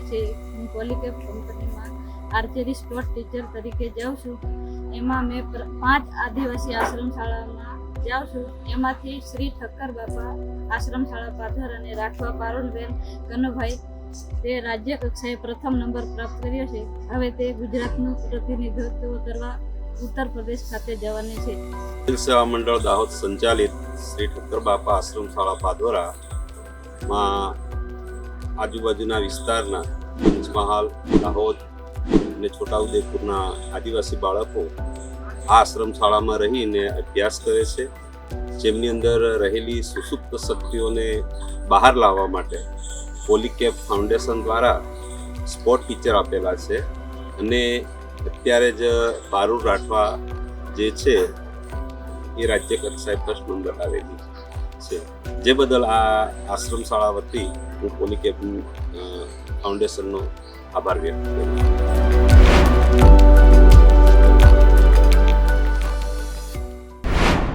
છે. હું પોલીકેપ કંપનીમાં આર્ચરી સ્પોર્ટ ટીચર તરીકે જાઉં છું. એમાં મેં 5 આદિવાસી આશ્રમ શાળામાં જાઉં છું. એમાંથી શ્રી ઠક્કર બાપા આશ્રમ શાળા પાધર અને રાઠવા પારુલબેન કનુભાઈ તે રાજ્ય કક્ષાએ પ્રથમ નંબર પ્રાપ્ત કર્યો છે. હવે તે ગુજરાતનું પ્રતિનિધિત્વ કરવા ઉત્તર પ્રદેશ ખાતે જવાની છે. સેવા મંડળ દાહોદ સંચાલિત શ્રી ઠક્કર બાપા આશ્રમ શાળા પાધોરામાં આજુબાજુના વિસ્તારના પંચમહાલ, દાહોદ અને છોટાઉદેપુરના આદિવાસી બાળકો આ આશ્રમ શાળામાં રહીને અભ્યાસ કરે છે. જેમની અંદર રહેલી સુસુપ્ત શક્તિઓને બહાર લાવવા માટે પોલીકેપ ફાઉન્ડેશન દ્વારા સ્પોર્ટ ટીચર આપેલા છે અને અત્યારે જ પારુલ રાઠવા જે છે એ રાજ્ય કક્ષાએ ફર્સ્ટ નંબર આવેલી છે. જે બદલ આ આશ્રમ શાળા વતી હું પોલીકેપ ફાઉન્ડેશનનો આભાર વ્યક્ત કરું છું.